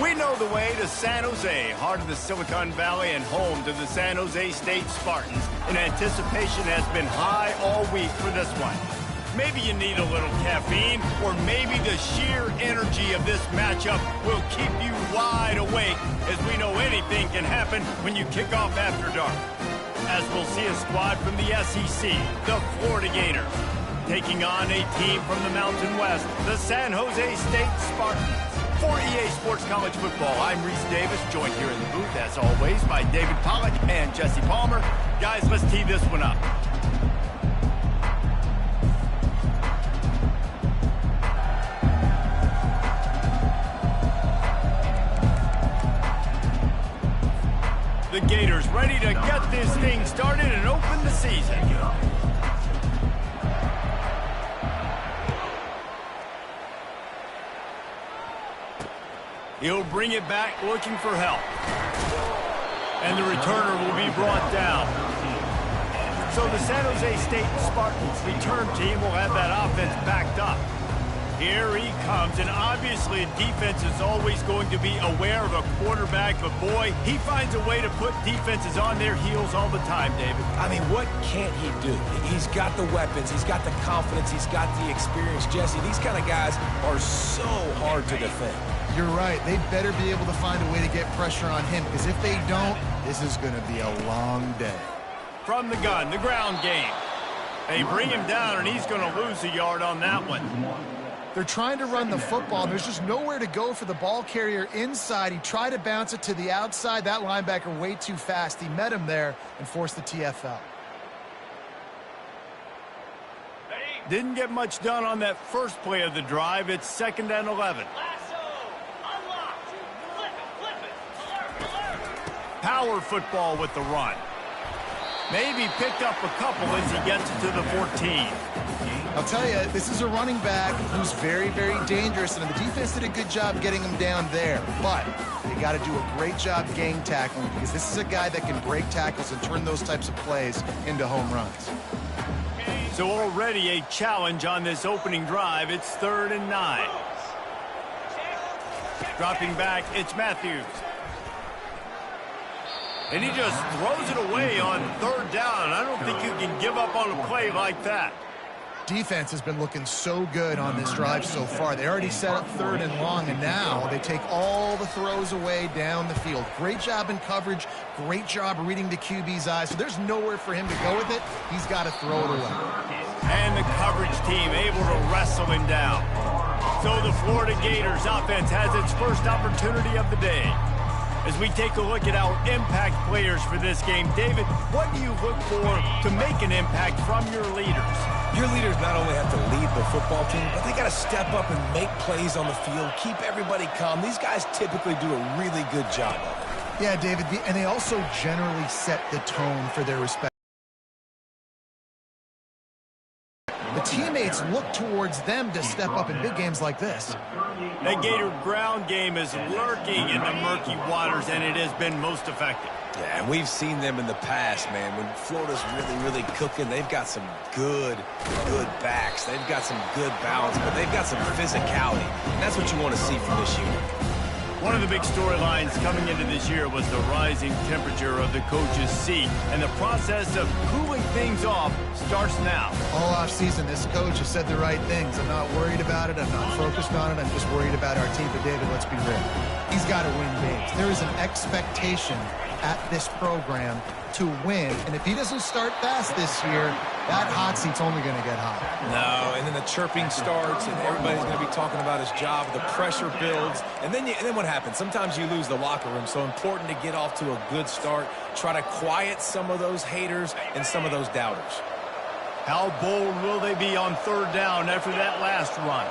We know the way to San Jose, heart of the Silicon Valley and home to the San Jose State Spartans. And anticipation has been high all week for this one. Maybe you need a little caffeine, or maybe the sheer energy of this matchup will keep you wide awake, as we know anything can happen when you kick off after dark. As we'll see a squad from the SEC, the Florida Gators, taking on a team from the Mountain West, the San Jose State Spartans. For EA Sports College Football, I'm Reese Davis, joined here in the booth, as always, by David Pollack and Jesse Palmer. Guys, let's tee this one up. The Gators ready to get this thing started and open the season. He'll bring it back looking for help. And the returner will be brought down. So the San Jose State Spartans return team will have that offense backed up. Here he comes, and obviously defense is always going to be aware of a quarterback, but boy, he finds a way to put defenses on their heels all the time, David. I mean, what can't he do? He's got the weapons, he's got the confidence, he's got the experience. Jesse, these kind of guys are so hard to defend. You're right. They better be able to find a way to get pressure on him, because if they don't, this is going to be a long day. From the gun, the ground game. They bring him down, and he's going to lose a yard on that one. They're trying to run the football, and there's just nowhere to go for the ball carrier inside. He tried to bounce it to the outside. That linebacker way too fast. He met him there and forced the TFL. Didn't get much done on that first play of the drive. It's 2nd and 11. Power football with the run. Maybe picked up a couple as he gets it to the 14. I'll tell you, this is a running back who's very, very dangerous, and the defense did a good job getting him down there. But they got to do a great job gang tackling, because this is a guy that can break tackles and turn those types of plays into home runs. So already a challenge on this opening drive. It's 3rd and 9. Dropping back, it's Matthews. And he just throws it away on 3rd down. I don't think you can give up on a play like that. Defense has been looking so good on this drive so far. They already set up 3rd and long, and now they take all the throws away down the field. Great job in coverage. Great job reading the QB's eyes. So there's nowhere for him to go with it. He's got to throw it away. And the coverage team able to wrestle him down. So the Florida Gators offense has its first opportunity of the day. As we take a look at our impact players for this game, David, what do you look for to make an impact from your leaders? Your leaders not only have to lead the football team, but they got to step up and make plays on the field, keep everybody calm. These guys typically do a really good job of it. Yeah, David, and they also generally set the tone for their respect. The teammates look towards them to step up in big games like this. The Gator ground game is lurking in the murky waters, and it has been most effective. Yeah, and we've seen them in the past, man. When Florida's really, really cooking, they've got some good backs. They've got some good balance, but they've got some physicality. And that's what you want to see from this unit. One of the big storylines coming into this year was the rising temperature of the coach's seat, and the process of cooling things off starts now. All offseason, this coach has said the right things. I'm not worried about it. I'm not focused on it. I'm just worried about our team. But, David, let's be real. He's got to win games. There is an expectation at this program to win, and if he doesn't start fast this year, that hot seat's only going to get hot. No, and then the chirping starts, and everybody's going to be talking about his job. The pressure builds, and then what happens? Sometimes you lose the locker room, so important to get off to a good start. Try to quiet some of those haters and some of those doubters. How bold will they be on 3rd down after that last run?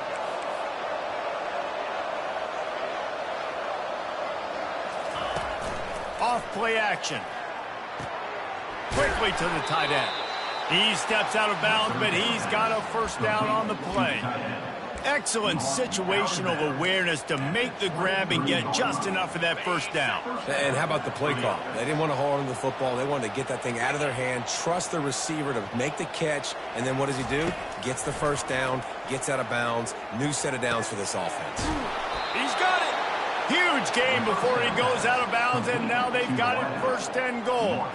Off play action. Quickly to the tight end. He steps out of bounds, but he's got a 1st down on the play. Excellent situational awareness to make the grab and get just enough of that 1st down. And how about the play call? They didn't want to hold on to the football. They wanted to get that thing out of their hand, trust the receiver to make the catch, and then what does he do? Gets the 1st down, gets out of bounds. New set of downs for this offense. He's got it. Huge gain before he goes out of bounds, and now they've got it 1st and goal.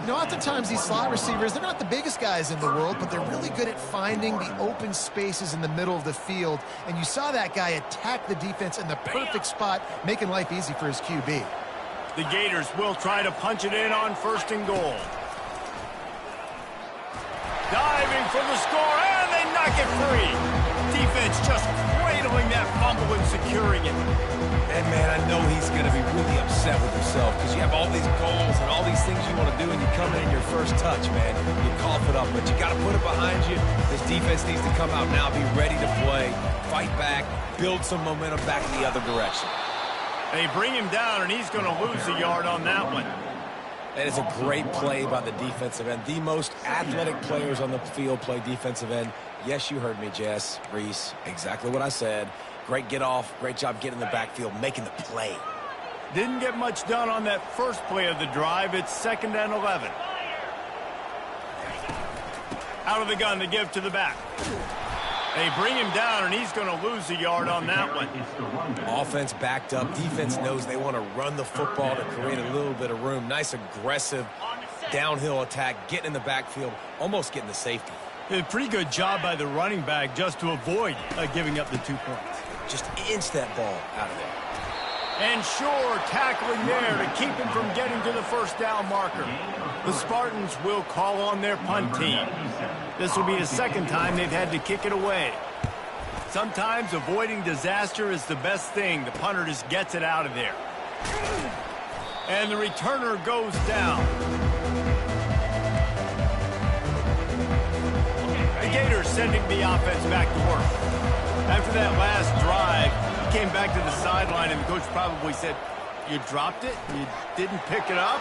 You know, oftentimes these slot receivers, they're not the biggest guys in the world, but they're really good at finding the open spaces in the middle of the field. And you saw that guy attack the defense in the perfect spot, making life easy for his QB. The Gators will try to punch it in on 1st and goal. Diving for the score, and they knock it free. Defense just cradling that fumble and securing it. And, man, I know he's going to be really upset with himself because you have all these goals and all these things you want to do, and you come in your first touch, man. You cough it up, but you got to put it behind you. This defense needs to come out now, be ready to play, fight back, build some momentum back in the other direction. They bring him down, and he's going to lose a yard on that one. And it's a great play by the defensive end. The most athletic players on the field play defensive end. Yes, you heard me, Jess, Reese. Exactly what I said. Great get off. Great job getting in the backfield, making the play. Didn't get much done on that first play of the drive. It's 2nd and 11. Out of the gun to give to the back. They bring him down, and he's going to lose a yard on that one. Offense backed up. Defense knows they want to run the football to create a little bit of room. Nice, aggressive, downhill attack, getting in the backfield, almost getting the safety. A pretty good job by the running back just to avoid giving up the 2 points. Just inch that ball out of there. And Shore tackling there to keep him from getting to the 1st down marker. The Spartans will call on their punt team. This will be the 2nd time they've had to kick it away. Sometimes avoiding disaster is the best thing. The punter just gets it out of there. And the returner goes down. The Gators sending the offense back to work. After that last drive, he came back to the sideline, and the coach probably said, "You dropped it? You didn't pick it up?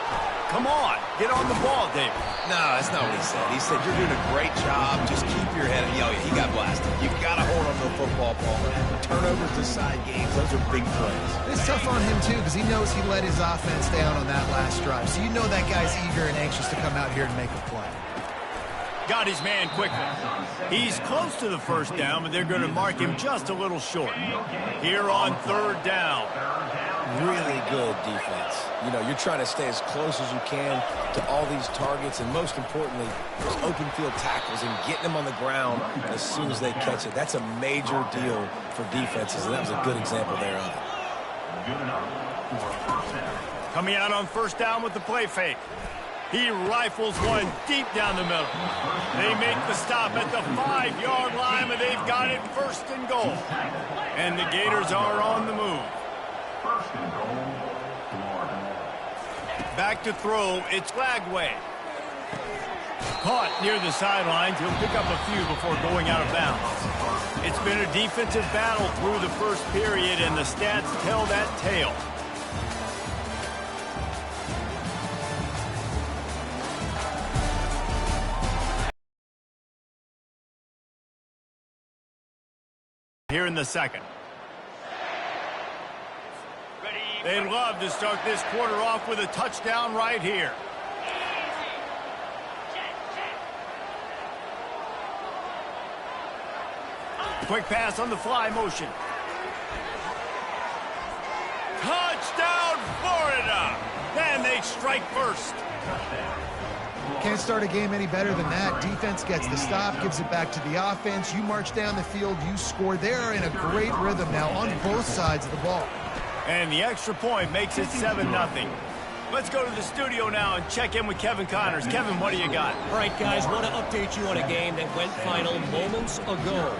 Come on, get on the ball, David." No, that's not what he said. He said, "You're doing a great job. Just keep your head." Yo, he got blasted. You got to hold on to the football, Paul. Turnovers decide games. Those are big plays. It's tough on him, too, because he knows he let his offense down on that last drive. So you know that guy's eager and anxious to come out here and make a play. Got his man quickly. He's close to the 1st down, but they're going to mark him just a little short. Here on 3rd down. Really good defense. You know, you're trying to stay as close as you can to all these targets, and most importantly, those open field tackles and getting them on the ground as soon as they catch it. That's a major deal for defenses, and that was a good example there of it. Coming out on 1st down with the play fake. He rifles one deep down the middle. They make the stop at the 5-yard line, and they've got it 1st and goal. And the Gators are on the move. Back to throw, it's Lagway. Caught near the sidelines. He'll pick up a few before going out of bounds. It's been a defensive battle through the 1st period, and the stats tell that tale. Here in the 2nd. They'd love to start this quarter off with a touchdown right here. Quick pass on the fly motion. Touchdown, Florida! And they strike first. Can't start a game any better than that. Defense gets the stop, gives it back to the offense. You march down the field, you score. They're in a great rhythm now on both sides of the ball. And the extra point makes it 7-0. Let's go to the studio now and check in with Kevin Connors. Kevin, what do you got? All right, guys, want to update you on a game that went final moments ago.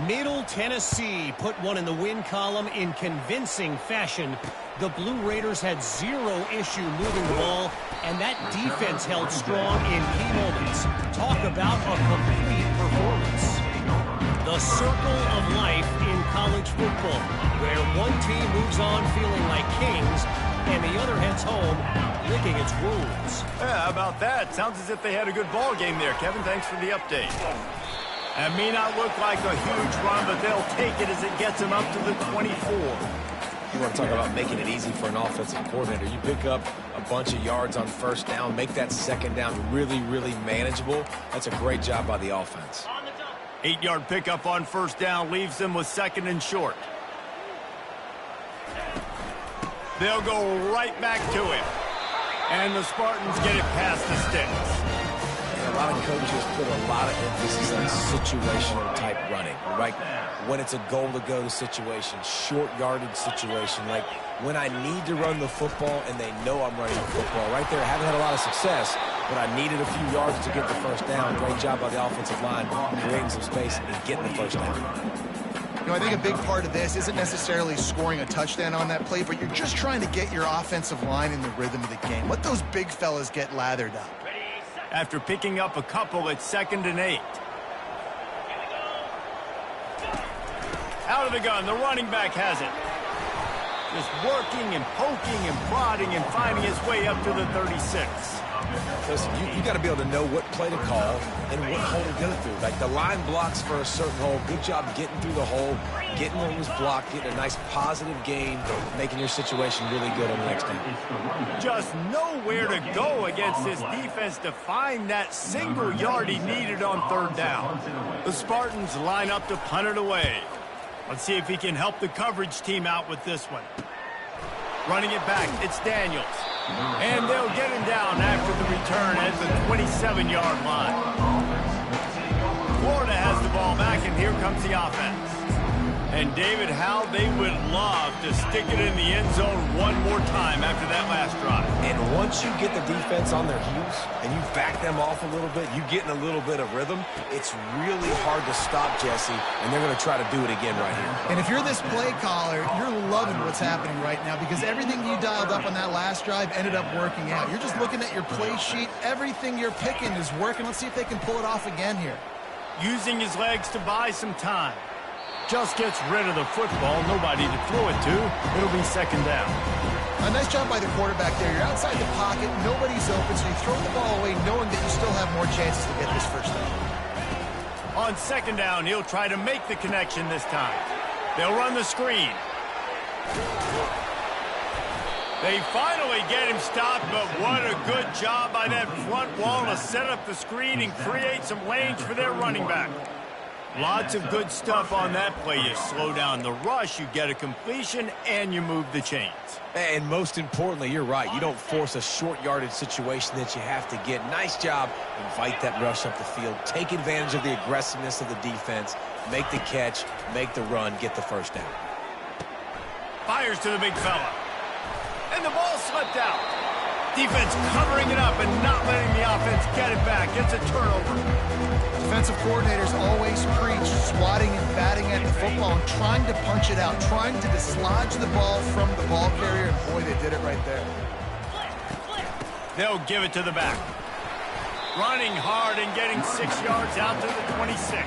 Middle Tennessee put one in the win column in convincing fashion. The Blue Raiders had zero issue moving the ball, and that defense held strong in key moments. Talk about a complete performance. The circle of life in college football, where one team moves on feeling like kings, and the other heads home licking its wounds. Yeah, how about that? Sounds as if they had a good ball game there. Kevin, thanks for the update. It may not look like a huge run, but they'll take it as it gets them up to the 24. You want to talk about making it easy for an offensive coordinator. You pick up a bunch of yards on 1st down, make that 2nd down really, really manageable. That's a great job by the offense. 8-yard pickup on 1st down leaves them with 2nd and short. They'll go right back to him. And the Spartans get it past the sticks. A lot of coaches put a lot of emphasis on situational type running, right? When it's a goal-to-go situation, short yardage situation, like when I need to run the football and they know I'm running the football. Right there, I haven't had a lot of success, but I needed a few yards to get the first down. Great job by the offensive line, creating some space and getting the first down. You know, I think a big part of this isn't necessarily scoring a touchdown on that play, but you're just trying to get your offensive line in the rhythm of the game. Let those big fellas get lathered up. After picking up a couple, it's 2nd and 8. Out of the gun, the running back has it. Just working and poking and prodding and finding his way up to the 36. Listen, you got to be able to know what play to call and what hole to go through. Like the line blocks for a certain hole. Good job getting through the hole, getting what was blocked, getting a nice positive gain, making your situation really good on the next down. Just nowhere to go against this defense to find that single yard he needed on 3rd down. The Spartans line up to punt it away. Let's see if he can help the coverage team out with this one. Running it back, it's Daniels. And they'll get him down after the return at the 27-yard line. Florida has the ball back, and here comes the offense. And David, how they would love to stick it in the end zone one more time after that last drive. And once you get the defense on their heels and you back them off a little bit, you get in a little bit of rhythm, it's really hard to stop, Jesse, and they're going to try to do it again right here. And if you're this play caller, you're loving what's happening right now because everything you dialed up on that last drive ended up working out. You're just looking at your play sheet. Everything you're picking is working. Let's see if they can pull it off again here. Using his legs to buy some time. Just gets rid of the football. Nobody to throw it to. It'll be 2nd down. A nice job by the quarterback there. You're outside the pocket. Nobody's open, so you throw the ball away knowing that you still have more chances to get this first down. On 2nd down, he'll try to make the connection this time. They'll run the screen. They finally get him stopped, but what a good job by that front wall to set up the screen and create some lanes for their running back. Lots of good stuff on that play. You slow down the rush, you get a completion, and you move the chains. And most importantly, you're right. You don't force a short yardage situation that you have to get. Nice job. Invite that rush up the field. Take advantage of the aggressiveness of the defense. Make the catch, make the run, get the first down. Fires to the big fella. And the ball slipped out. Defense covering it up and not letting the offense get it back. It's a turnover. Defensive coordinators always preach swatting and batting at the football and trying to punch it out, trying to dislodge the ball from the ball carrier, and boy, they did it right there. They'll give it to the back. Running hard and getting 6 yards out to the 26.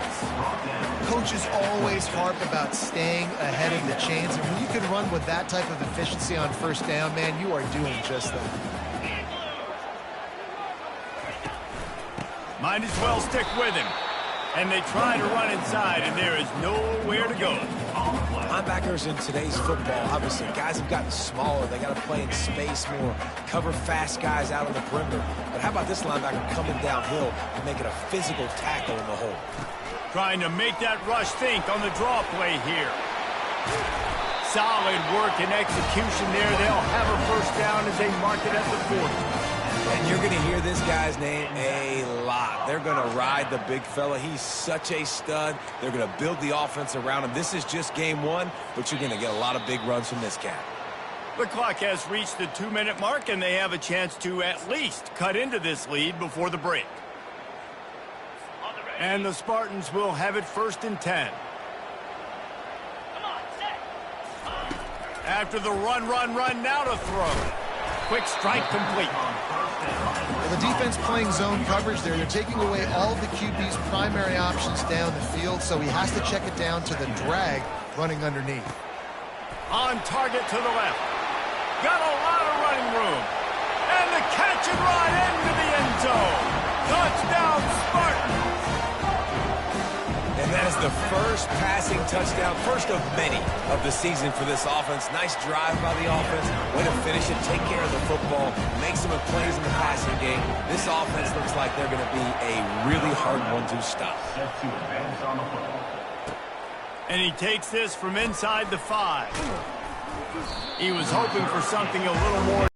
Coaches always harp about staying ahead of the chains, and when you can run with that type of efficiency on 1st down, man, you are doing just that. Might as well stick with him. And they try to run inside, and there is nowhere to go. Linebackers in today's football, obviously, guys have gotten smaller. They got to play in space more, cover fast guys out on the perimeter. But how about this linebacker coming downhill and making a physical tackle in the hole? Trying to make that rush think on the draw play here. Solid work and execution there. They'll have a first down as they mark it at the 40. And you're going to hear this guy's name a lot. They're going to ride the big fella. He's such a stud. They're going to build the offense around him. This is just game 1, but you're going to get a lot of big runs from this cat. The clock has reached the 2-minute mark, and they have a chance to at least cut into this lead before the break. And the Spartans will have it 1st and 10. After the run, now to throw. Quick strike complete. Well, the defense playing zone coverage there. They're taking away all of the QB's primary options down the field, so he has to check it down to the drag running underneath. On target to the left. Got a lot of running room. And the catch and run into the end zone. Touchdown, Spartans. And that is the first passing touchdown, first of many of the season for this offense. Nice drive by the offense. Way to finish it, take care of the football, make some plays in the passing game. This offense looks like they're going to be a really hard one to stop. And he takes this from inside the 5. He was hoping for something a little more.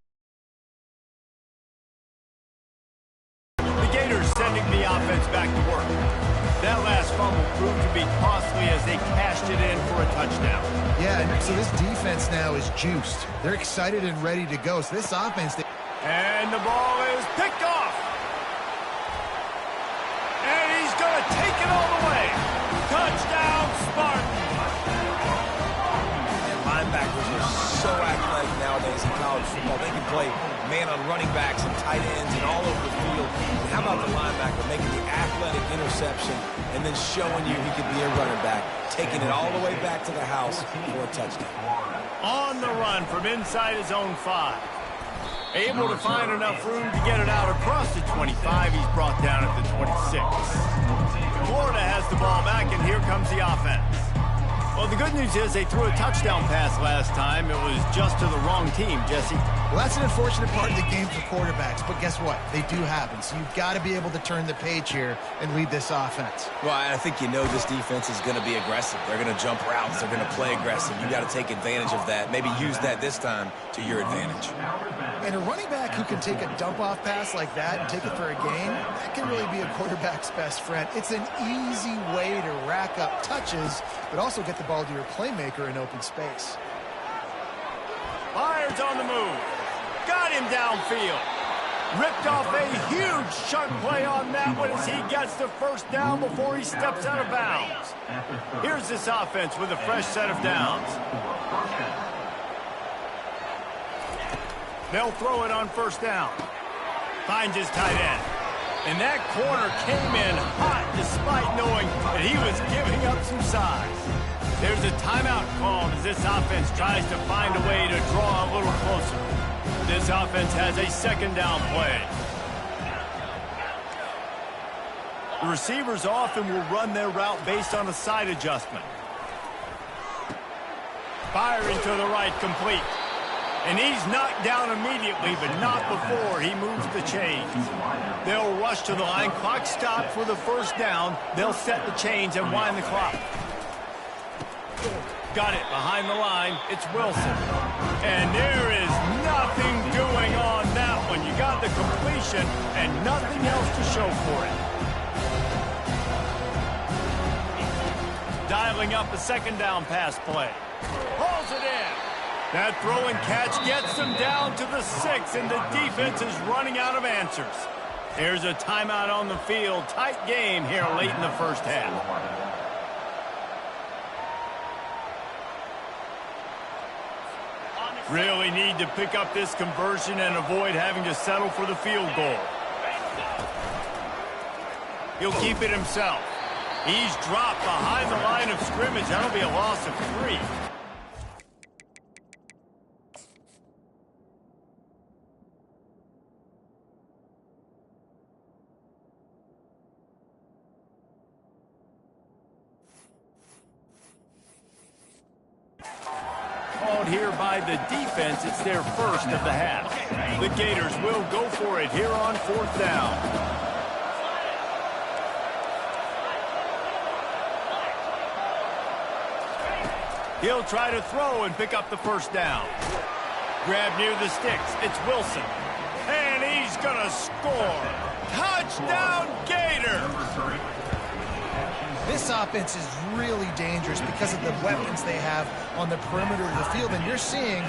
The Gators sending the offense back to work. That last fumble proved to be costly as they cashed it in for a touchdown. Yeah, and so this defense now is juiced. They're excited and ready to go. So this offense... And the ball is picked off. And he's going to take it all the way. Touchdown, Spartans. And linebackers are so athletic nowadays in college football. They can play man on running backs and tight ends and all over the field. And how about the linebacker making the athletic interception and then showing you he could be a running back, taking it all the way back to the house for a touchdown. On the run from inside his own 5. Able to find enough room to get it out across the 25. He's brought down at the 26. Florida has the ball back, and here comes the offense. Well, the good news is they threw a touchdown pass last time. It was just to the wrong team, Jesse. Well, that's an unfortunate part of the game for quarterbacks, but guess what? They do happen. So you've got to be able to turn the page here and lead this offense. Well, I think you know this defense is going to be aggressive. They're going to jump routes. They're going to play aggressive. You got to take advantage of that. Maybe use that this time to your advantage. And a running back who can take a dump-off pass like that and take it for a gain, that can really be a quarterback's best friend. It's an easy way to rack up touches, but also get the ball to your playmaker in open space. Byers on the move. Got him downfield. Ripped off a huge chunk play on that one as he gets the first down before he steps out of bounds. Here's this offense with a fresh set of downs. They'll throw it on first down. Finds his tight end. And that corner came in hot despite knowing that he was giving up some size. There's a timeout called as this offense tries to find a way to draw a little closer. This offense has a second down play. The receivers often will run their route based on a side adjustment. Firing to the right, complete. And he's knocked down immediately, but not before he moves the chains. They'll rush to the line. Clock stopped for the first down. They'll set the chains and wind the clock. Got it behind the line. It's Wilson. And there is nothing doing on that one. You got the completion and nothing else to show for it. Dialing up a second down pass play. Pulls it in. That throw and catch gets them down to the 6, and the defense is running out of answers. There's a timeout on the field. Tight game here late in the first half. Really need to pick up this conversion and avoid having to settle for the field goal. He'll keep it himself. He's dropped behind the line of scrimmage. That'll be a loss of 3. Here by the defense, it's their first of the half. The Gators will go for it here on fourth down. He'll try to throw and pick up the first down. Grab near the sticks. It's Wilson. And he's going to score. Touchdown, Gators! This offense is really dangerous because of the weapons they have on the perimeter of the field. And you're seeing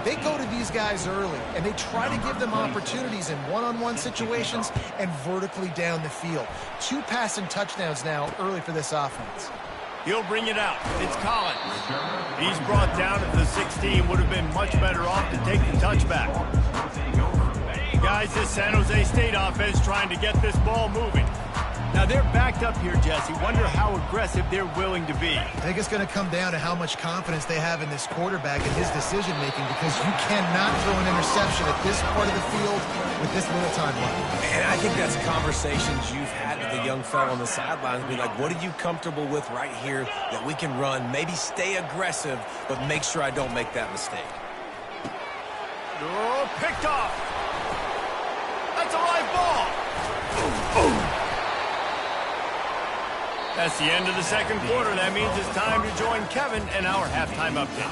they go to these guys early, and they try to give them opportunities in one-on-one situations and vertically down the field. 2 passing touchdowns now early for this offense. He'll bring it out. It's Collins. He's brought down at the 16. Would have been much better off to take the touchback. Guys, this San Jose State offense trying to get this ball moving. Now, they're backed up here, Jesse. Wonder how aggressive they're willing to be. I think it's going to come down to how much confidence they have in this quarterback and his decision-making, because you cannot throw an interception at this part of the field with this little time left. And I think that's conversations you've had with the young fellow on the sidelines. Be like, what are you comfortable with right here that we can run? Maybe stay aggressive, but make sure I don't make that mistake. Oh, picked off. That's a live ball. Boom. That's the end of the second quarter. That means it's time to join Kevin in our halftime update.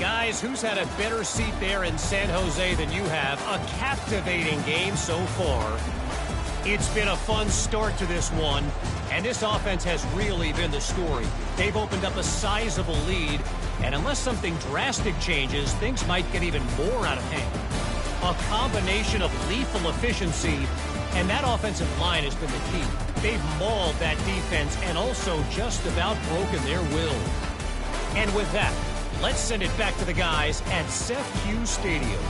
Guys, who's had a better seat there in San Jose than you have? A captivating game so far. It's been a fun start to this one, and this offense has really been the story. They've opened up a sizable lead, and unless something drastic changes, things might get even more out of hand. A combination of lethal efficiency, and that offensive line has been the key. They've mauled that defense and also just about broken their will. And with that, let's send it back to the guys at Seth Hughes Stadium.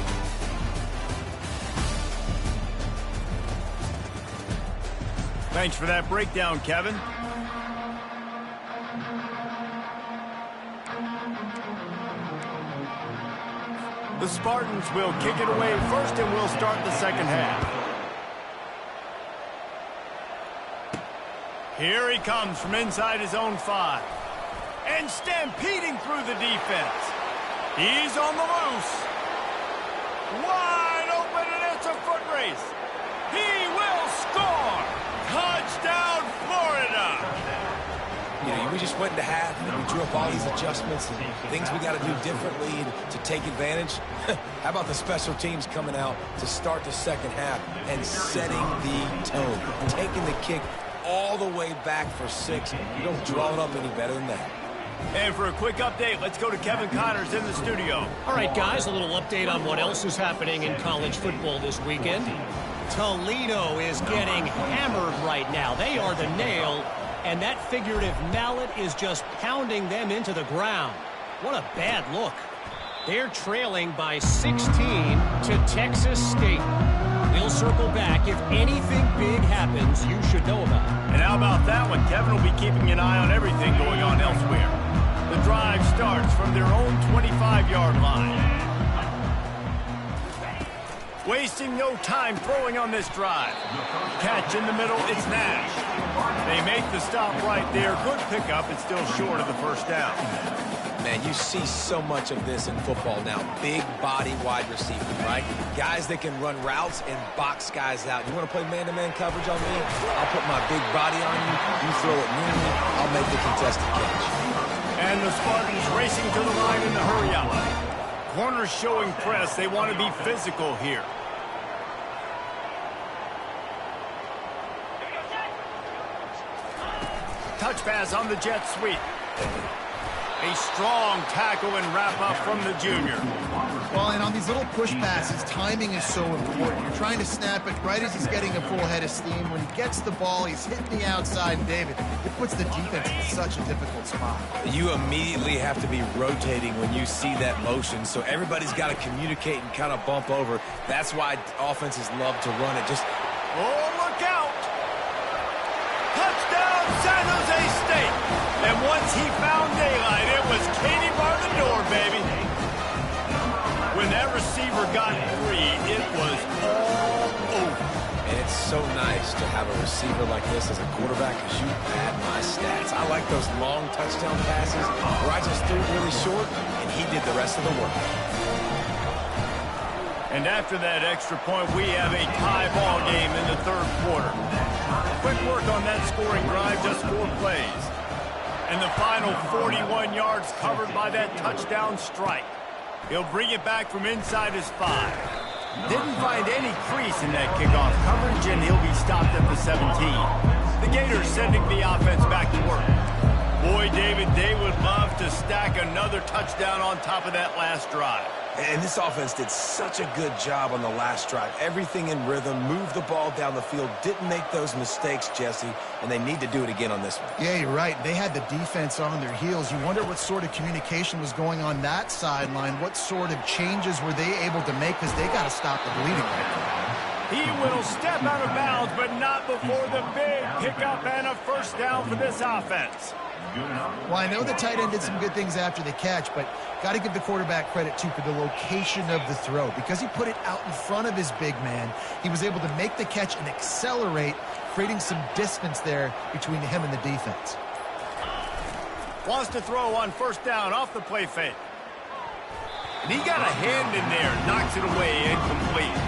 Thanks for that breakdown, Kevin. The Spartans will kick it away first, and we'll start the second half. Here he comes from inside his own 5. And stampeding through the defense. He's on the loose. Wide open, and it's a foot race. He will score. Touchdown, Florida! You know, we just went into half, and we drew up all these adjustments and things we got to do differently to take advantage. How about the special teams coming out to start the second half and setting the tone, taking the kick all the way back for 6. You don't draw it up any better than that. And for a quick update, let's go to Kevin Connors in the studio. All right, guys, a little update on what else is happening in college football this weekend. Toledo is getting hammered right now. They are the nail, and that figurative mallet is just pounding them into the ground. What a bad look. They're trailing by 16 to Texas State. We'll circle back. If anything big happens, you should know about it. And how about that one? Kevin will be keeping an eye on everything going on elsewhere. The drive starts from their own 25-yard line. Wasting no time throwing on this drive. Catch in the middle, it's Nash. They make the stop right there. Good pickup, it's still short of the first down. Man, you see so much of this in football now. Big body wide receiver, right? Guys that can run routes and box guys out. You want to play man-to-man coverage on me? I'll put my big body on you. You throw it near me, I'll make the contested catch. And the Spartans racing to the line in the hurry-up. Corners showing press. They want to be physical here. Touch pass on the jet sweep. A strong tackle and wrap-up from the junior. Well, and on these little push passes, timing is so important. You're trying to snap it right as he's getting a full head of steam. When he gets the ball, he's hitting the outside, and David, it puts the defense in such a difficult spot. You immediately have to be rotating when you see that motion, so everybody's got to communicate and kind of bump over. That's why offenses love to run it. Just, oh, look out! Touchdown, San Jose State! And once he found daylight, it was Katie bar the door, baby. When that receiver got free, it was all over. and it's so nice to have a receiver like this as a quarterback because you pad my stats. I like those long touchdown passes where I just threw it really short, and he did the rest of the work. And after that extra point, we have a tie ball game in the third quarter. Quick work on that scoring drive, just 4 plays. And the final 41 yards covered by that touchdown strike. He'll bring it back from inside his 5. Didn't find any crease in that kickoff coverage, and he'll be stopped at the 17. The Gators sending the offense back to work. Boy, David, they would love to stack another touchdown on top of that last drive. And this offense did such a good job on the last drive. Everything in rhythm, moved the ball down the field, didn't make those mistakes, Jesse, and they need to do it again on this one. Yeah, you're right. They had the defense on their heels. You wonder what sort of communication was going on that sideline. What sort of changes were they able to make, because they got to stop the bleeding right now. He will step out of bounds, but not before the big pickup and a first down for this offense. Well, I know the tight end did some good things after the catch, but got to give the quarterback credit, too, for the location of the throw. Because he put it out in front of his big man, he was able to make the catch and accelerate, creating some distance there between him and the defense. Wants to throw on first down off the play fake. And he got a hand in there, knocks it away, incomplete.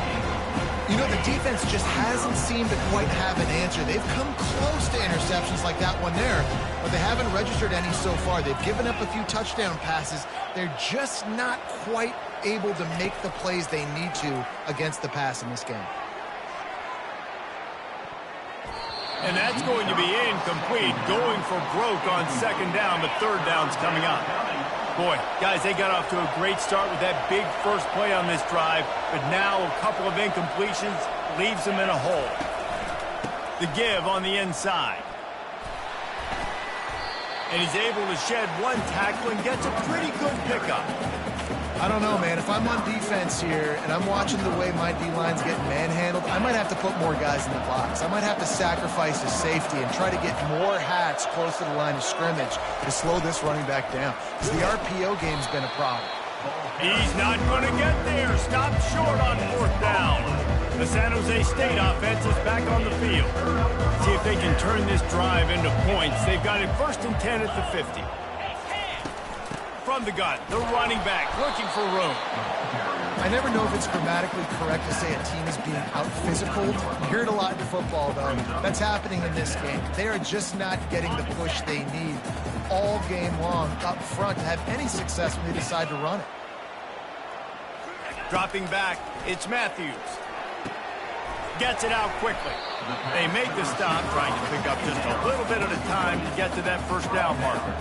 You know, the defense just hasn't seemed to quite have an answer. They've come close to interceptions like that one there, but they haven't registered any so far. They've given up a few touchdown passes. They're just not quite able to make the plays they need to against the pass in this game. And that's going to be incomplete, going for broke on second down, but third down's coming up. Boy, guys, they got off to a great start with that big first play on this drive, but now a couple of incompletions leaves them in a hole. The give on the inside. And he's able to shed one tackle and gets a pretty good pickup. I don't know, man. If I'm on defense here and I'm watching the way my D-line's getting manhandled, I might have to put more guys in the box. I might have to sacrifice his safety and try to get more hats close to the line of scrimmage to slow this running back down. Because the RPO game's been a problem. He's not going to get there. Stopped short on fourth down. The San Jose State offense is back on the field. See if they can turn this drive into points. They've got it 1st and 10 at the 50. From the gun, the running back looking for room. I never know if it's grammatically correct to say a team is being out-physicaled. You hear it a lot in football, though. That's happening in this game. They are just not getting the push they need all game long up front to have any success when they decide to run it. Dropping back, it's Matthews. Gets it out quickly. They make the stop, trying to pick up just a little bit at a time to get to that first down marker.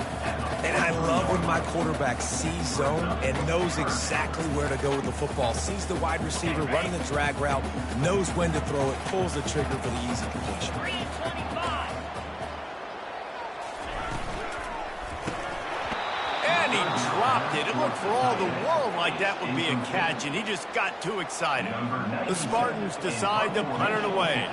And I love when my quarterback sees zone and knows exactly where to go with the football. Sees the wide receiver running the drag route, knows when to throw it, pulls the trigger for the easy completion. And he dropped it. It looked for all the world like that would be a catch, and he just got too excited. The Spartans decide to punt it away.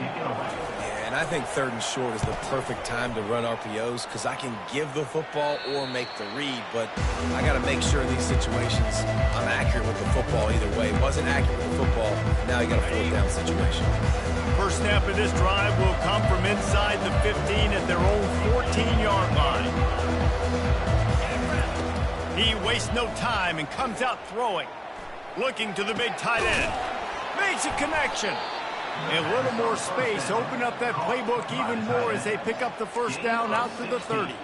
And I think 3rd and short is the perfect time to run RPOs because I can give the football or make the read, but I got to make sure in these situations I'm accurate with the football either way. Wasn't accurate with the football, now you got a 4th down situation. First snap of this drive will come from inside the 15 at their own 14-yard line. He wastes no time and comes out throwing. Looking to the big tight end. Makes a connection. A little more space, open up that playbook even more as they pick up the first down out to the 30.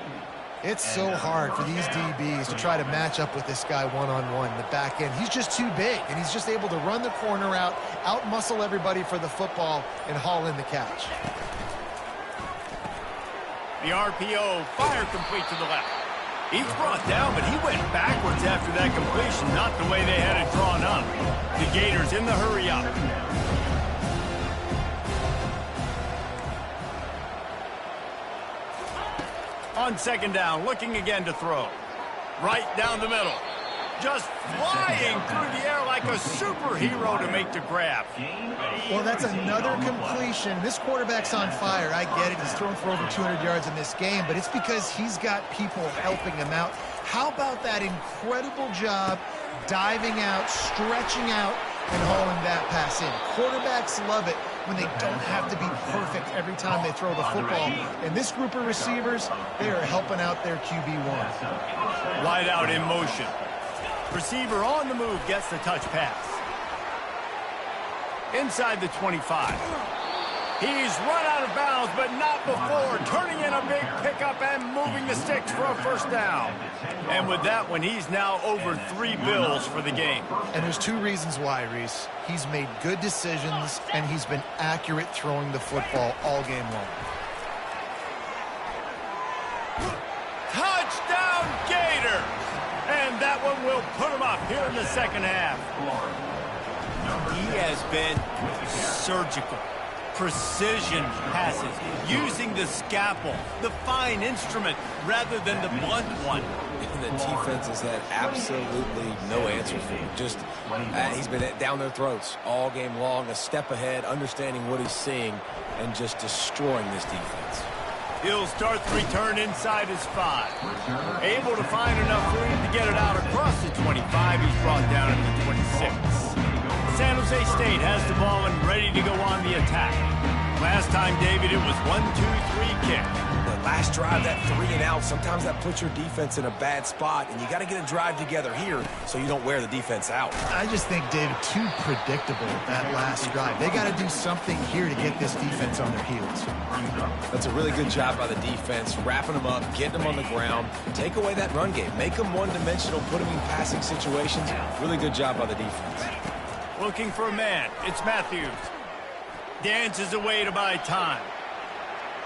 It's so hard for these DBs to try to match up with this guy one-on-one in the back end. He's just too big, and he's just able to run the corner out-muscle everybody for the football, and haul in the catch. The RPO, fire complete to the left. He's brought down, but he went backwards after that completion, not the way they had it drawn up. The Gators in the hurry up. On second down, looking again to throw. Right down the middle. Just flying through the air like a superhero to make the grab. Well, that's another completion. This quarterback's on fire. I get it. He's thrown for over 200 yards in this game, but it's because he's got people helping him out. How about that incredible job diving out, stretching out, and hauling that pass in? Quarterbacks love it when they don't have to be perfect every time they throw the football. And this group of receivers, they are helping out their QB1. Wide out in motion. Receiver on the move gets the touch pass. Inside the 25. He's run out of bounds, but not before. Turning in a big pickup and moving the sticks for a first down. And with that one, he's now over 3 bills for the game. And there's 2 reasons why, Reese. He's made good decisions, and he's been accurate throwing the football all game long. Touchdown, Gator! And that one will put him up here in the second half. He has been surgical. Precision passes, using the scalpel, the fine instrument, rather than the blunt one. And the defense has had absolutely no answer for him. Just, he's been down their throats all game long, a step ahead, understanding what he's seeing, and just destroying this defense. He'll start the return inside his 5. Able to find enough room to get it out across the 25. He's brought down at the 26. San Jose State has the ball and ready to go on the attack. Last time, David, it was 1-2-3 kick. last drive, that 3 and out, sometimes that puts your defense in a bad spot, and you got to get a drive together here so you don't wear the defense out. I just think, David, too predictable that last drive. They got to do something here to get this defense on their heels. That's a really good job by the defense, wrapping them up, getting them on the ground, take away that run game, make them one-dimensional, put them in passing situations. Really good job by the defense. Looking for a man. It's Matthews. Dances away to buy time.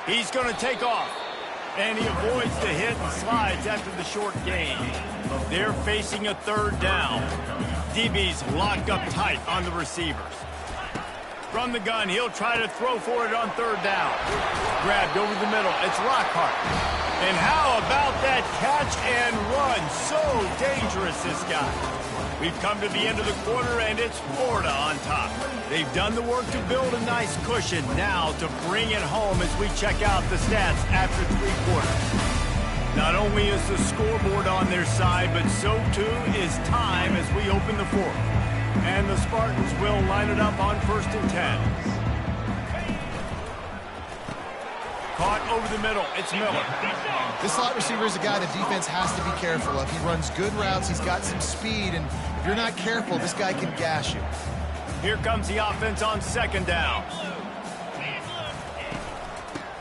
He's going to take off. And he avoids the hit and slides after the short gain. They're facing a third down. DB's locked up tight on the receivers. From the gun, he'll try to throw for it on third down. Grabbed over the middle. It's Lockhart. And how about that catch and run? So dangerous, this guy. We've come to the end of the quarter, and it's Florida on top. They've done the work to build a nice cushion. Now to bring it home as we check out the stats after 3 quarters. Not only is the scoreboard on their side, but so too is time as we open the fourth. And the Spartans will line it up on 1st and 10. Caught over the middle. It's Miller. This slot receiver is a guy the defense has to be careful of. He runs good routes. He's got some speed, and if you're not careful, this guy can gash you. Here comes the offense on 2nd down.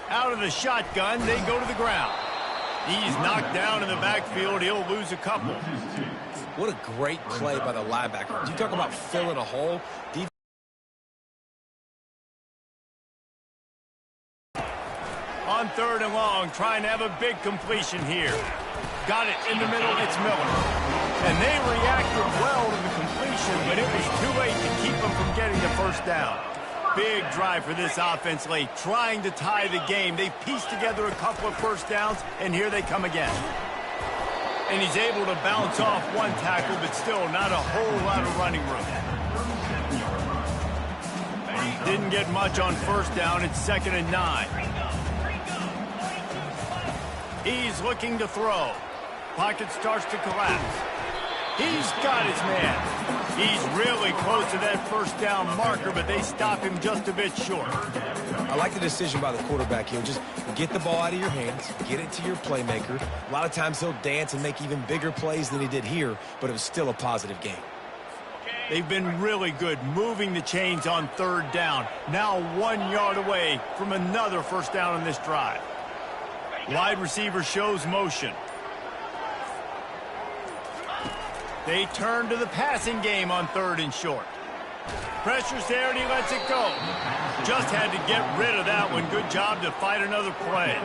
Out of the shotgun, they go to the ground. He's knocked down in the backfield. He'll lose a couple. What a great play by the linebacker. You talk about filling a hole. On 3rd and long, trying to have a big completion here. Got it in the middle, it's Miller. And they reacted well to the completion, but it was too late to keep them from getting the 1st down. Big drive for this offense late, trying to tie the game. They pieced together a couple of 1st downs, and here they come again. And he's able to bounce off one tackle, but still not a whole lot of running room. Didn't get much on 1st down. It's 2nd and 9. He's looking to throw. Pocket starts to collapse. He's got his man. He's really close to that 1st down marker, but they stop him just a bit short. I like the decision by the quarterback here. Just get the ball out of your hands, get it to your playmaker. A lot of times he'll dance and make even bigger plays than he did here, but it was still a positive game. They've been really good moving the chains on 3rd down. Now 1 yard away from another 1st down on this drive. Wide receiver shows motion. They turn to the passing game on 3rd and short. Pressure's there, and he lets it go. Just had to get rid of that one. Good job to fight another play.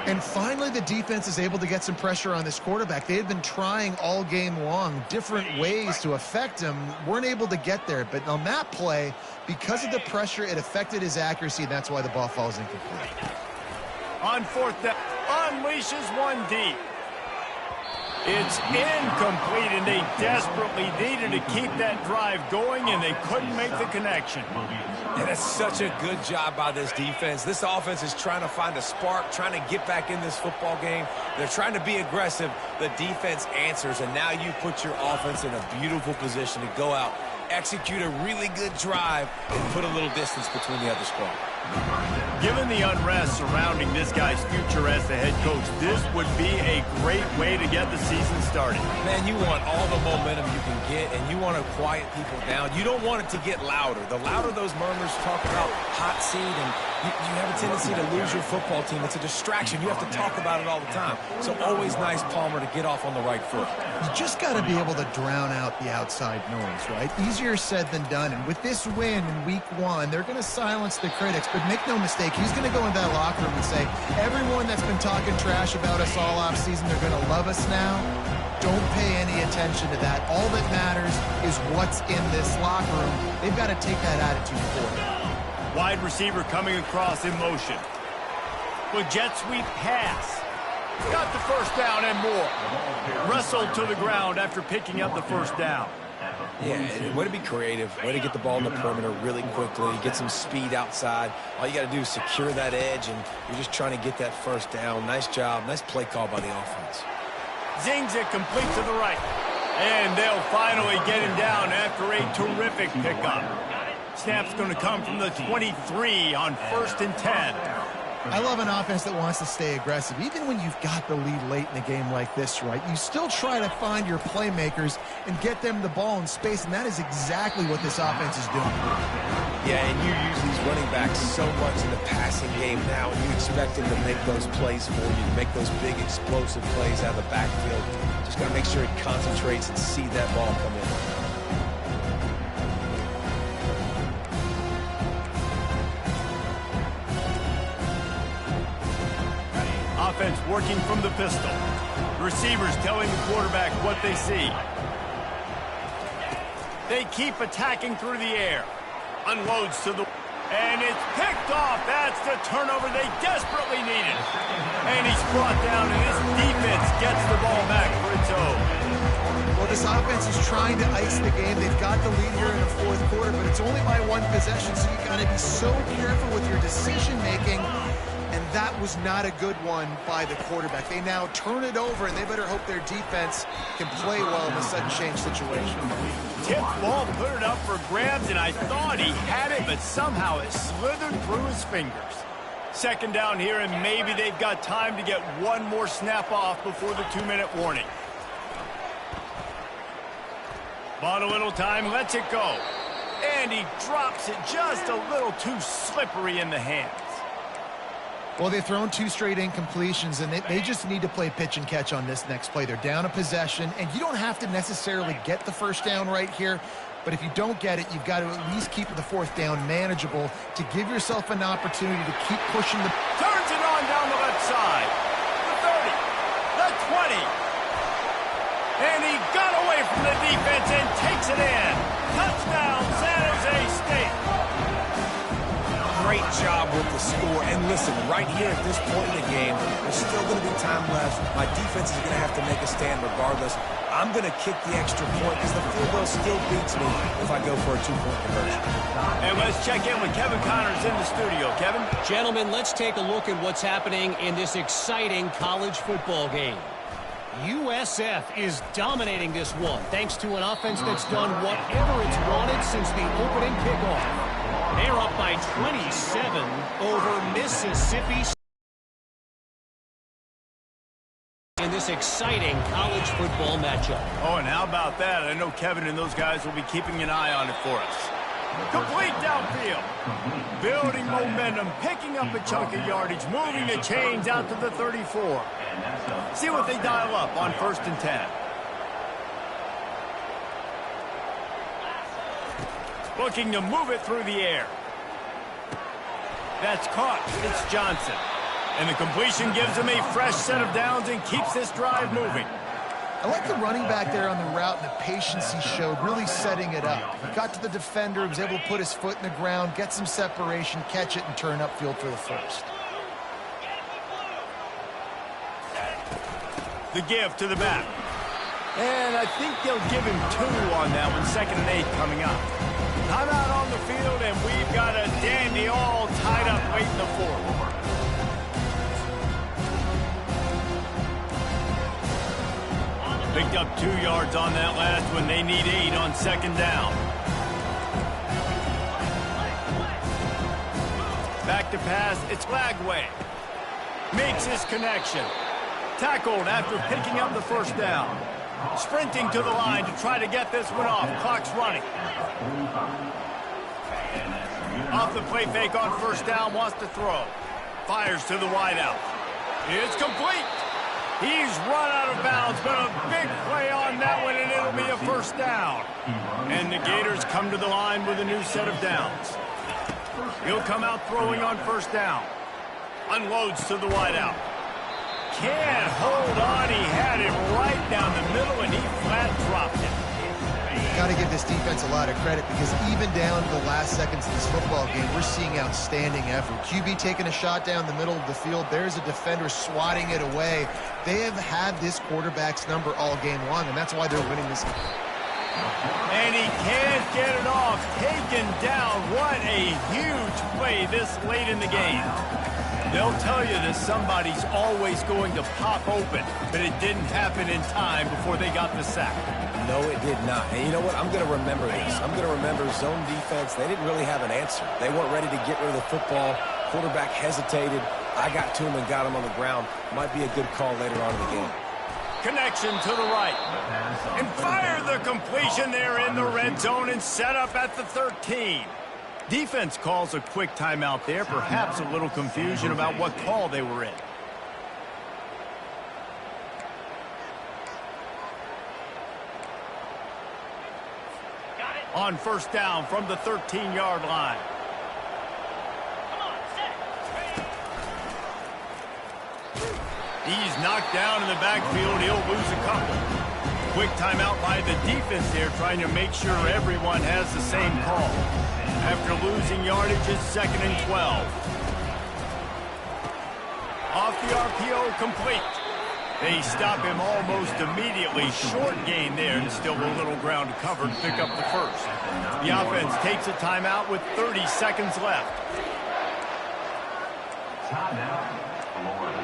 And finally, the defense is able to get some pressure on this quarterback. They had been trying all game long different ways to affect him. Weren't able to get there. But on that play, because of the pressure, it affected his accuracy, and that's why the ball falls incomplete. On 4th down, unleashes one deep. It's incomplete, and they desperately needed to keep that drive going, and they couldn't make the connection. And that's such a good job by this defense. This offense is trying to find a spark, trying to get back in this football game. They're trying to be aggressive. The defense answers, and now you put your offense in a beautiful position to go out, execute a really good drive, and put a little distance between the other squad. Given the unrest surrounding this guy's future as the head coach, this would be a great way to get the season started. Man, you want all the momentum you can get, and you want to quiet people down. You don't want it to get louder. The louder those murmurs talk about hot seat, and you have a tendency to lose your football team. It's a distraction. You have to talk about it all the time. So always nice, Palmer, to get off on the right foot. You just got to be able to drown out the outside noise, right? Easier said than done. And with this win in week 1, they're going to silence the critics. But make no mistake, he's going to go into that locker room and say, everyone that's been talking trash about us all offseason, they're going to love us now. Don't pay any attention to that. All that matters is what's in this locker room. They've got to take that attitude forward. Wide receiver coming across in motion. With jet sweep pass. Got the 1st down and more. Wrestled to the ground after picking up the 1st down. Yeah, way to be creative, way to get the ball in the perimeter really quickly, get some speed outside. All you got to do is secure that edge, and you're just trying to get that 1st down. Nice job, nice play call by the offense. Zings it complete to the right. And they'll finally get him down after a terrific pickup. Snap's going to come from the 23 on 1st and 10. I love an offense that wants to stay aggressive. Even when you've got the lead late in a game like this, right, you still try to find your playmakers and get them the ball in space, and that is exactly what this offense is doing. Yeah, and you use these running backs so much in the passing game now, and you expect them to make those plays for you, to make those big explosive plays out of the backfield. Just got to make sure he concentrates and see that ball come in. Offense working from the pistol. The receivers telling the quarterback what they see. They keep attacking through the air. Unloads to the... And it's picked off. That's the turnover they desperately needed. And he's brought down, and this defense gets the ball back for its own. Well, this offense is trying to ice the game. They've got the lead here in the fourth quarter, but it's only by one possession, so you've got to be so careful with your decision-making. And that was not a good one by the quarterback. They now turn it over, and they better hope their defense can play well in a sudden change situation. Tipped ball, put it up for grabs, and I thought he had it, but somehow it slithered through his fingers. Second down here, and maybe they've got time to get one more snap off before the 2-minute warning. Bought a little time, lets it go. And he drops it just a little too slippery in the hands. Well, they've thrown 2 straight incompletions, and they just need to play pitch and catch on this next play. They're down a possession, and you don't have to necessarily get the first down right here, but if you don't get it, you've got to at least keep the fourth down manageable to give yourself an opportunity to keep pushing the... Turns it on down the left side. The 30, the 20. And he got away from the defense and takes it in. Touchdown, San Jose State. Great job with the score. And listen, right here at this point in the game, there's still going to be time left. My defense is going to have to make a stand regardless. I'm going to kick the extra point because the field goal still beats me if I go for a 2-point conversion. And let's check in with Kevin Connors in the studio. Kevin? Gentlemen, let's take a look at what's happening in this exciting college football game. USF is dominating this one thanks to an offense that's done whatever it's wanted since the opening kickoff. They're up by 27 over Mississippi in this exciting college football matchup. Oh, and how about that? I know Kevin and those guys will be keeping an eye on it for us. Complete downfield. Building momentum, picking up a chunk of yardage, moving the chains out to the 34. See what they dial up on 1st and 10. Looking to move it through the air. That's caught. It's Johnson. And the completion gives him a fresh set of downs and keeps this drive moving. I like the running back there on the route and the patience he showed, really setting it up. He got to the defender, was able to put his foot in the ground, get some separation, catch it, and turn upfield for the first. The give to the back. And I think they'll give him 2 on that one. 2nd and 8 coming up. Timeout on the field, and we've got a dandy all tied up late in the 4th. Picked up 2 yards on that last one. They need 8 on 2nd down. Back to pass. It's Lagway. Makes his connection. Tackled after picking up the 1st down. Sprinting to the line to try to get this one off. Clock's running. Off the play fake on 1st down. Wants to throw. Fires to the wideout. It's complete. He's run out of bounds, but a big play on that one, and it'll be a 1st down. And the Gators come to the line with a new set of downs. He'll come out throwing on 1st down. Unloads to the wideout. Can't hold on. He had it right down the middle, and he flat dropped it. Got to give this defense a lot of credit because even down to the last seconds of this football game, we're seeing outstanding effort. QB taking a shot down the middle of the field. There's a defender swatting it away. They have had this quarterback's number all game long, and that's why they're winning this game. And he can't get it off. Taken down. What a huge play this late in the game. They'll tell you that somebody's always going to pop open, but it didn't happen in time before they got the sack. No, it did not. And you know what? I'm going to remember this. I'm going to remember zone defense. They didn't really have an answer. They weren't ready to get rid of the football. Quarterback hesitated. I got to him and got him on the ground. Might be a good call later on in the game. Connection to the right. And fire the completion there in the red zone and set up at the 13. Defense calls a quick timeout there. Perhaps a little confusion about what call they were in. On first down from the 13-yard line. He's knocked down in the backfield. He'll lose a couple. Quick timeout by the defense there, trying to make sure everyone has the same call. After losing yardage, it's 2nd and 12. Off the RPO, complete. They stop him almost immediately. Short gain there, and still a little ground to cover to pick up the first. The offense takes a timeout with 30 seconds left. Timeout, Florida.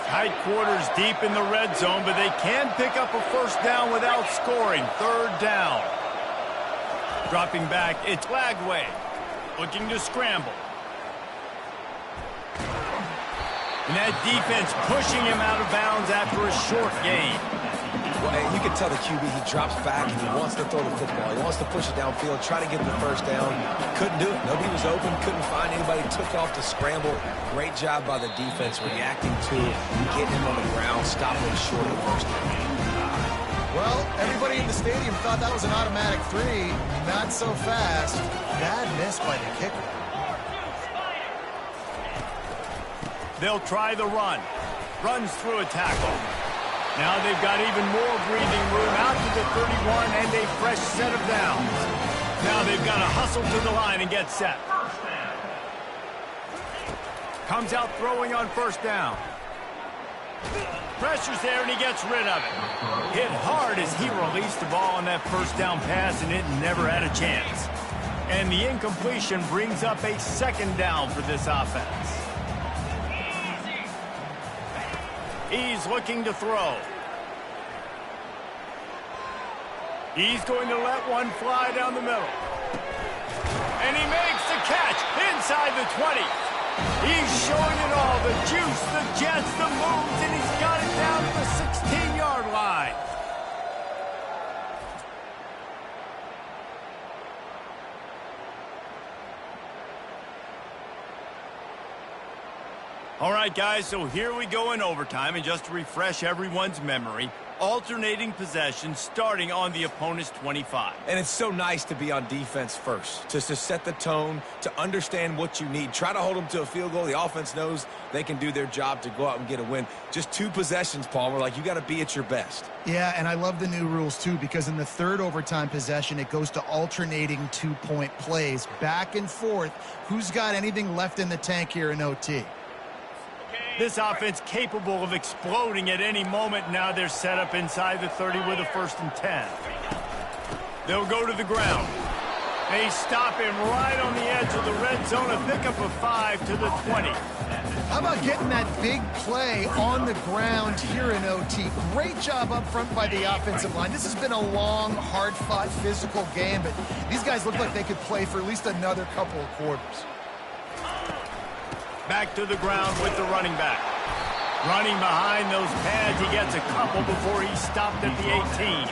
Tight quarters deep in the red zone, but they can pick up a first down without scoring. 3rd down. Dropping back, it's Lagway. Looking to scramble. And that defense pushing him out of bounds after a short gain. Well, you can tell the QB, he drops back and he wants to throw the football. He wants to push it downfield, try to get the first down. Couldn't do it. Nobody was open, couldn't find anybody, took off to scramble. Great job by the defense reacting to it, getting him on the ground, stopping him short of the first down. Well, everybody in the stadium thought that was an automatic 3. Not so fast. Bad miss by the kicker. They'll try the run. Runs through a tackle. Now they've got even more breathing room out to the 31 and a fresh set of downs. Now they've got to hustle to the line and get set. Comes out throwing on first down. Pressure's there and he gets rid of it. Hit hard as he released the ball on that first down pass and it never had a chance. And the incompletion brings up a 2nd down for this offense. He's looking to throw. He's going to let one fly down the middle. And he makes the catch inside the 20. He's showing it all, the juice, the jets, the moves, and he's got it down to the 16-yard line. All right, guys, so here we go in overtime, and just to refresh everyone's memory, alternating possession starting on the opponent's 25. And it's so nice to be on defense first, just to set the tone, to understand what you need. Try to hold them to a field goal. The offense knows they can do their job to go out and get a win. Just 2 possessions, Palmer, like you got to be at your best. Yeah, and I love the new rules, too, because in the 3rd overtime possession, it goes to alternating 2-point plays, back and forth. Who's got anything left in the tank here in OT? This offense capable of exploding at any moment. Now they're set up inside the 30 with a 1st and 10. They'll go to the ground. They stop him right on the edge of the red zone. A pickup of 5 to the 20. How about getting that big play on the ground here in OT? Great job up front by the offensive line. This has been a long, hard-fought, physical game, but these guys look like they could play for at least another couple of quarters. Back to the ground with the running back. Running behind those pads, he gets a couple before he's stopped at the 18.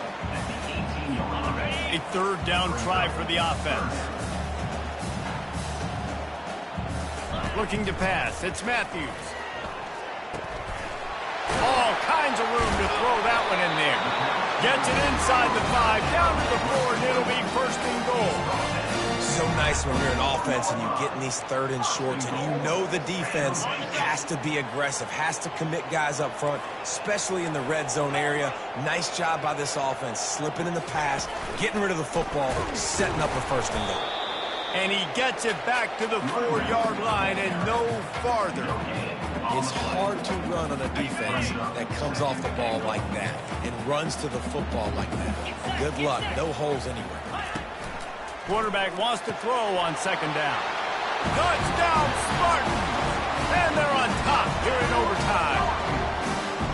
A 3rd down try for the offense. Looking to pass, it's Matthews. All kinds of room to throw that one in there. Gets it inside the 5, down to the 4, and it'll be 1st and goal. So nice when you're an offense and you get in these 3rd and shorts and you know the defense has to be aggressive, has to commit guys up front, especially in the red zone area. Nice job by this offense, slipping in the pass, getting rid of the football, setting up a 1st and goal. And he gets it back to the 4-yard line and no farther. It's hard to run on a defense that comes off the ball like that and runs to the football like that. Good luck, no holes anywhere. Quarterback wants to throw on 2nd down. Touchdown, Spartans! And they're on top here in overtime.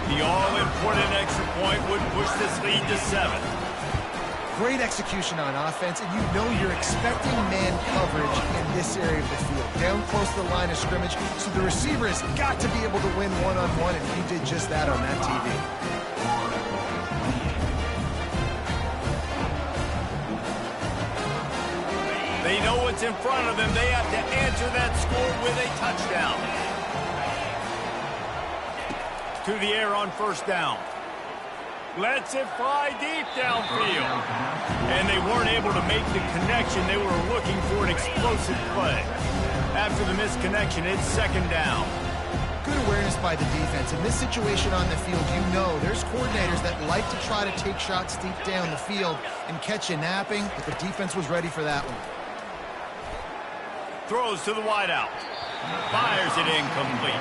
The all-important extra point would push this lead to 7. Great execution on offense, and you know you're expecting man coverage in this area of the field, down close to the line of scrimmage, so the receiver has got to be able to win one-on-one, and he did just that on that TV. They know what's in front of them. They have to answer that score with a touchdown. To the air on first down. Lets it fly deep downfield. And they weren't able to make the connection. They were looking for an explosive play. After the missed connection, it's second down. Good awareness by the defense. In this situation on the field, you know there's coordinators that like to try to take shots deep down the field and catch you napping, but the defense was ready for that one. Throws to the wideout. Fires it incomplete.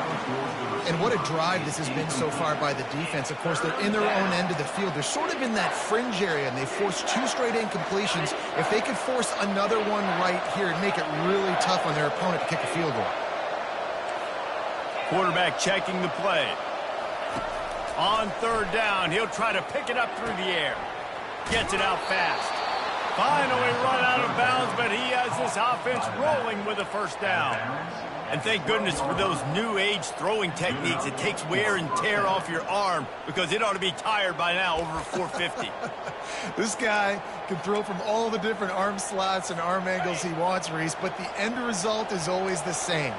And what a drive this has been so far by the defense. Of course, they're in their own end of the field. They're sort of in that fringe area, and they forced 2 straight incompletions. If they could force another one right here and make it really tough on their opponent to kick a field goal. Quarterback checking the play. On third down, he'll try to pick it up through the air. Gets it out fast. Finally run out of bounds, but he has this offense rolling with a first down. And thank goodness for those new age throwing techniques. It takes wear and tear off your arm because it ought to be tired by now over 450. This guy can throw from all the different arm slots and arm angles he wants, Reese, but the end result is always the same.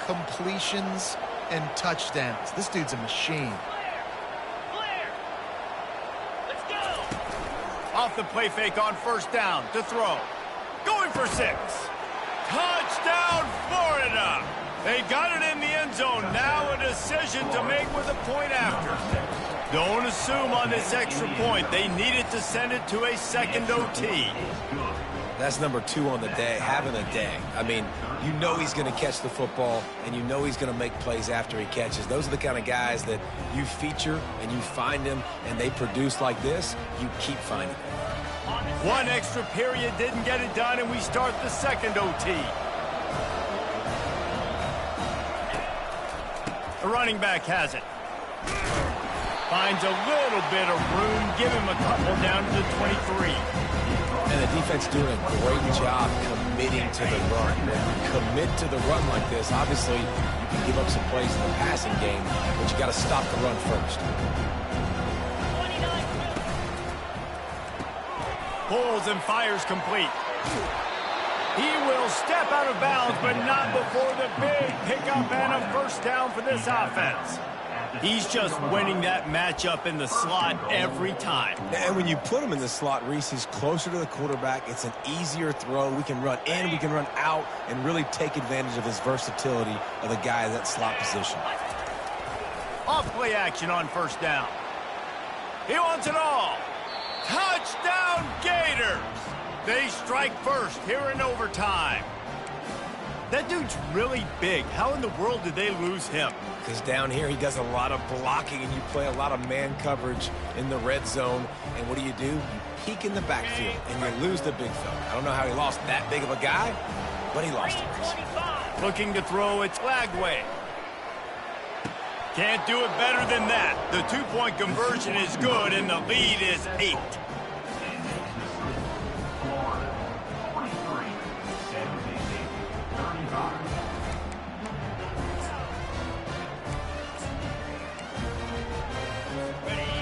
Completions and touchdowns. This dude's a machine. Off the play fake on first down to throw. Going for 6. Touchdown, Florida! They got it in the end zone. Now a decision to make with a point after. Don't assume on this extra point. They needed to send it to a second OT. That's number 2 on the day, having a day. I mean, you know he's going to catch the football, and you know he's going to make plays after he catches. Those are the kind of guys that you feature, and you find them, and they produce like this. You keep finding them. One extra period didn't get it done, and we start the second OT. The running back has it. Finds a little bit of room. Give him a couple down to the 23. And the defense doing a great job committing to the run. When you commit to the run like this, obviously you can give up some plays in the passing game, but you got to stop the run first. Pulls and fires complete. He will step out of bounds, but not before the big pickup and a first down for this offense. He's just winning that matchup in the slot every time. And when you put him in the slot, Reese, he's closer to the quarterback. It's an easier throw. We can run in, we can run out, and really take advantage of his versatility of the guy in that slot position. Off play action on first down. He wants it all. Touchdown, Gators! They strike first here in overtime. That dude's really big. How in the world did they lose him? Because down here he does a lot of blocking, and you play a lot of man coverage in the red zone. And what do? You peek in the backfield, and you lose the big fella. I don't know how he lost that big of a guy, but he lost it. Looking to throw, it's Lagway. Can't do it better than that. The 2-point conversion is good, and the lead is 8.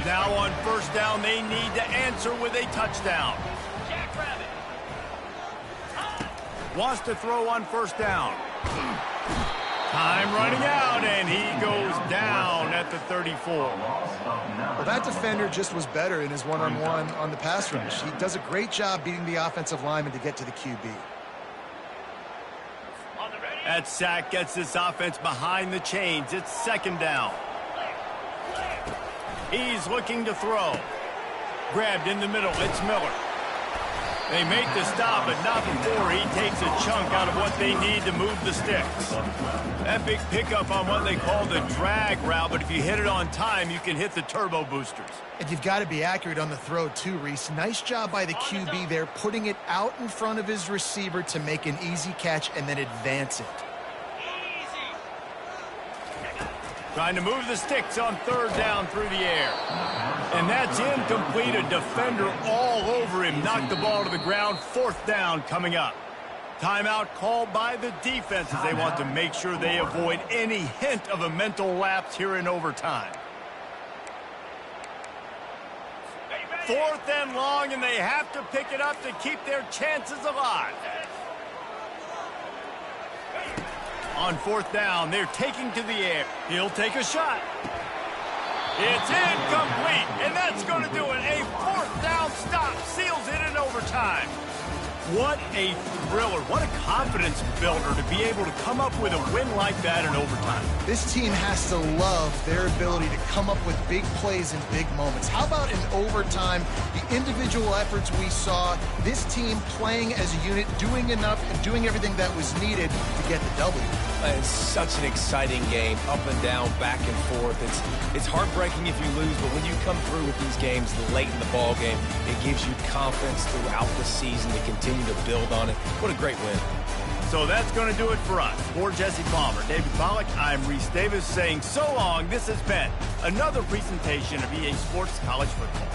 Now on first down, they need to answer with a touchdown. Wants to throw on first down. Time running out, and he goes down at the 34. Well, that defender just was better in his one-on-one on the pass rush. He does a great job beating the offensive lineman to get to the QB. That sack gets this offense behind the chains. It's second down. He's looking to throw. Grabbed in the middle. It's Miller. They make the stop, but not before he takes a chunk out of what they need to move the sticks. That big pickup on what they call the drag route, but if you hit it on time, you can hit the turbo boosters. And you've got to be accurate on the throw too, Reese. Nice job by the QB there, putting it out in front of his receiver to make an easy catch and then advance it. Trying to move the sticks on third down through the air. And And that's incomplete. A defender all over him. Knocked the ball to the ground. 4th down coming up. Timeout called by the defense as they want to make sure they avoid any hint of a mental lapse here in overtime. 4th and long, and they have to pick it up to keep their chances alive. On 4th down, they're taking to the air. He'll take a shot. It's incomplete, and that's going to do it. A 4th down stop seals it in overtime. What a thriller. What a confidence builder to be able to come up with a win like that in overtime. This team has to love their ability to come up with big plays in big moments. How about in overtime, the individual efforts we saw, this team playing as a unit, doing enough and doing everything that was needed to get the W. It's such an exciting game, up and down, back and forth. It's heartbreaking if you lose, but when you come through with these games late in the ball game, it gives you confidence throughout the season to continue to build on it. What a great win. So that's going to do it for us. For Jesse Palmer, David Pollack, I'm Reese Davis saying so long. This has been another presentation of EA Sports College Football.